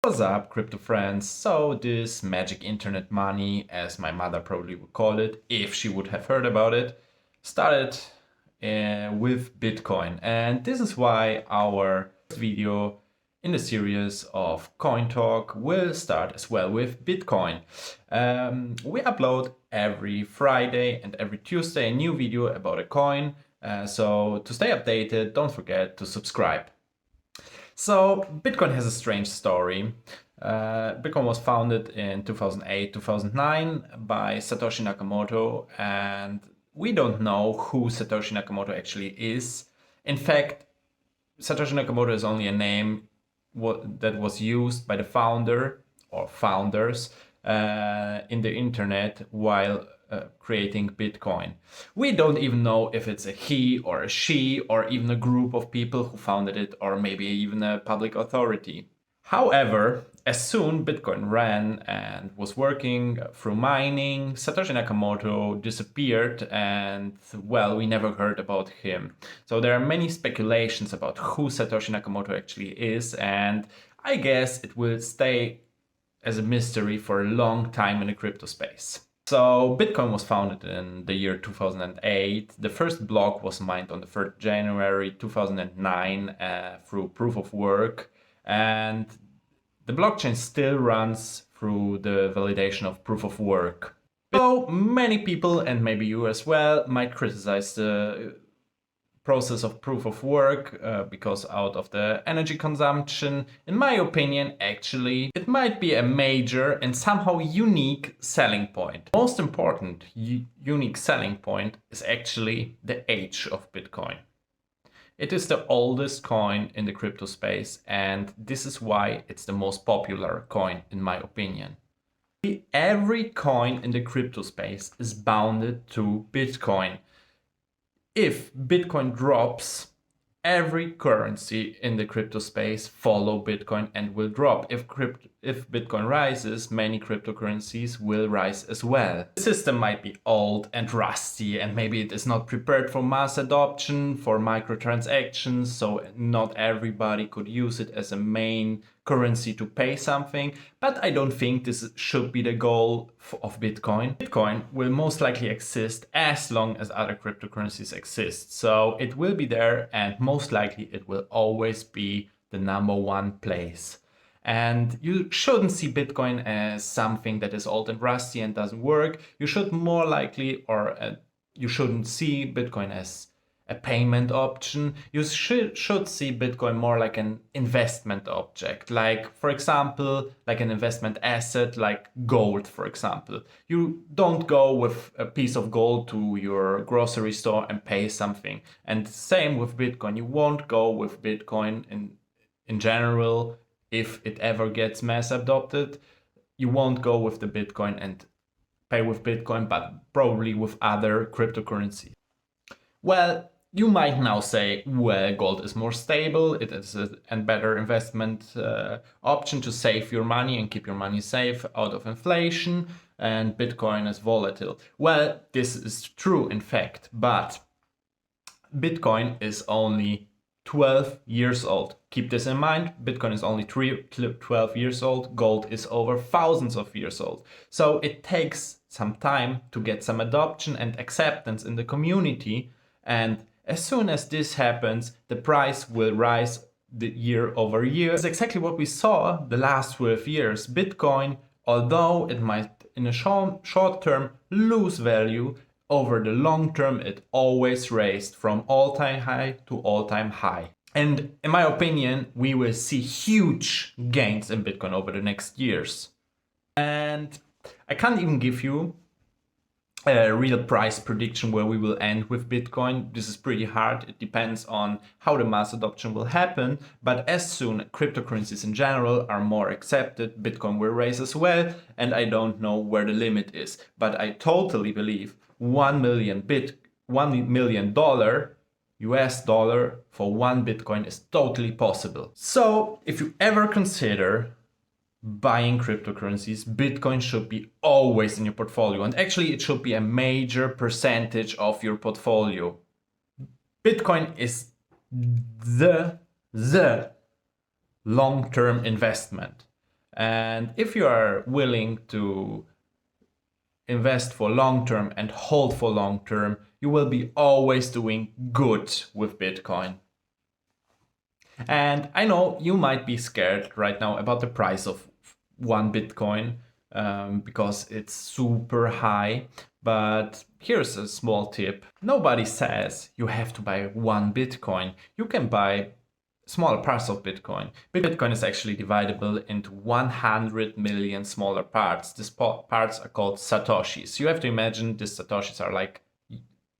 What's up, crypto friends? So this magic internet money, as my mother probably would call it, if she would have heard about it, started with Bitcoin. And this is why our video in the series of Cointalk will start as well with Bitcoin. We upload every Friday and every Tuesday a new video about a coin. So to stay updated, don't forget to subscribe. So Bitcoin has a strange story. Bitcoin was founded in 2008, 2009 by Satoshi Nakamoto, and we don't know who Satoshi Nakamoto actually is. In fact, Satoshi Nakamoto is only a name that was used by the founder or founders in the internet while creating Bitcoin. We don't even know if it's a he or a she or even a group of people who founded it or maybe even a public authority. However, as soon Bitcoin ran and was working through mining, Satoshi Nakamoto disappeared and, well, we never heard about him. So there are many speculations about who Satoshi Nakamoto actually is, and I guess it will stay as a mystery for a long time in the crypto space. So Bitcoin was founded in the year 2008. The first block was mined on the 3rd January 2009 through proof of work, and the blockchain still runs through the validation of proof of work. So many people, and maybe you as well, might criticize the process of proof of work because out of the energy consumption. In my opinion, actually, it might be a major and somehow unique selling point. Most important unique selling point is actually the age of Bitcoin. It is the oldest coin in the crypto space, and this is why it's the most popular coin in my opinion. Every coin in the crypto space is bounded to Bitcoin. If Bitcoin drops, every currency in the crypto space follow Bitcoin and will drop. If Bitcoin rises, many cryptocurrencies will rise as well. The system might be old and rusty, and maybe it is not prepared for mass adoption, for microtransactions, so not everybody could use it as a main currency to pay something, but I don't think this should be the goal of Bitcoin. Bitcoin will most likely exist as long as other cryptocurrencies exist, so it will be there, and most likely it will always be the #1 place. And you shouldn't see Bitcoin as something that is old and rusty and doesn't work. You should more likely, you shouldn't see Bitcoin as a payment option. You should see Bitcoin more like an investment object, like, for example, like an investment asset, like gold, for example. You don't go with a piece of gold to your grocery store and pay something. And same with Bitcoin. You won't go with Bitcoin in general. If it ever gets mass adopted, you won't go with the Bitcoin and pay with Bitcoin, but probably with other cryptocurrencies. Well, you might now say, well, gold is more stable, it is a better investment option to save your money and keep your money safe out of inflation, and Bitcoin is volatile. Well, this is true in fact, but Bitcoin is only 12 years old. Keep this in mind, Bitcoin is only 12 years old, gold is over thousands of years old. So it takes some time to get some adoption and acceptance in the community, and as soon as this happens, the price will rise year over year. It's exactly what we saw the last 12 years. Bitcoin, although it might in a short term lose value, over the long term it always raised from all-time high to all-time high. And in my opinion, we will see huge gains in Bitcoin over the next years. And I can't even give you a real price prediction where we will end with Bitcoin. This is pretty hard. It depends on how the mass adoption will happen. But as soon cryptocurrencies in general are more accepted, Bitcoin will rise as well. And I don't know where the limit is. But I totally believe $1 million US dollar for one Bitcoin is totally possible. So if you ever consider buying cryptocurrencies, Bitcoin should be always in your portfolio, and actually it should be a major percentage of your portfolio. Bitcoin is the long-term investment. And if you are willing to invest for long term and hold for long term, you will be always doing good with Bitcoin. And I know you might be scared right now about the price of one Bitcoin because it's super high. But here's a small tip. Nobody says you have to buy one Bitcoin. You can buy smaller parts of Bitcoin. Bitcoin is actually divisible into 100 million smaller parts. These parts are called Satoshis. You have to imagine these Satoshis are like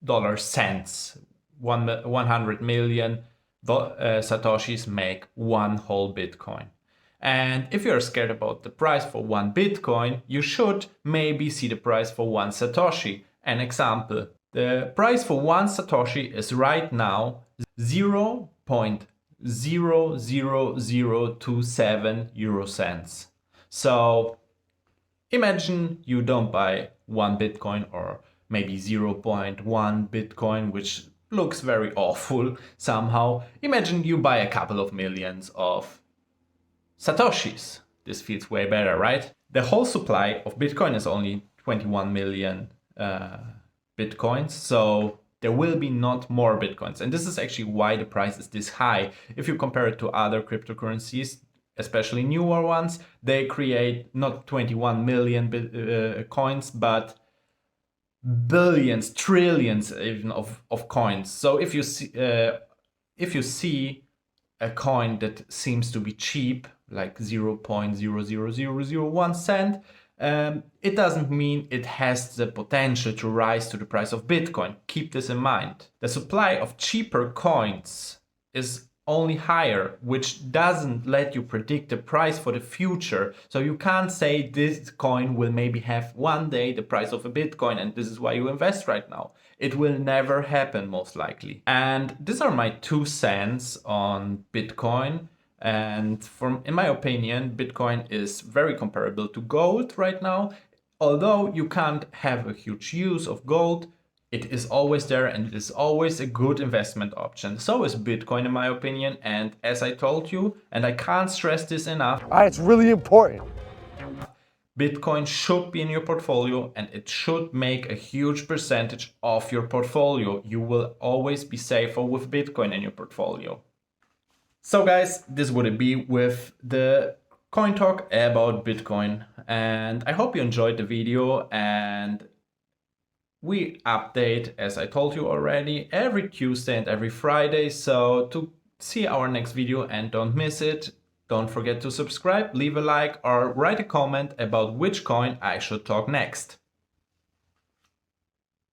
dollar cents. 100 million Satoshis make one whole Bitcoin. And if you're scared about the price for one Bitcoin, you should maybe see the price for one Satoshi. An example, the price for one Satoshi is right now 0.00027 euro cents. So imagine you don't buy one Bitcoin or maybe 0.1 Bitcoin, which looks very awful somehow. Imagine you buy a couple of millions of Satoshis. This feels way better, right? The whole supply of Bitcoin is only 21 million Bitcoins, so there will be not more Bitcoins. And this is actually why the price is this high. If you compare it to other cryptocurrencies, especially newer ones, they create not 21 million coins, but billions, trillions even of coins. So if you see a coin that seems to be cheap, like 0.00001 cent, it doesn't mean it has the potential to rise to the price of Bitcoin. Keep this in mind. The supply of cheaper coins is only higher, which doesn't let you predict the price for the future. So you can't say this coin will maybe have one day the price of a Bitcoin and this is why you invest right now. It will never happen, most likely. And these are my 2 cents on Bitcoin. And in my opinion, Bitcoin is very comparable to gold right now. Although you can't have a huge use of gold, it is always there and it is always a good investment option. So is Bitcoin, in my opinion. And as I told you, and I can't stress this enough, it's really important. Bitcoin should be in your portfolio and it should make a huge percentage of your portfolio. You will always be safer with Bitcoin in your portfolio. So guys, this would it be with the coin talk about Bitcoin. And I hope you enjoyed the video, and we update, as I told you already, every Tuesday and every Friday. So to see our next video and don't miss it, don't forget to subscribe, leave a like or write a comment about which coin I should talk next.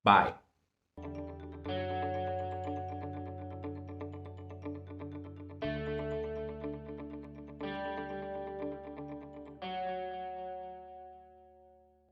Bye.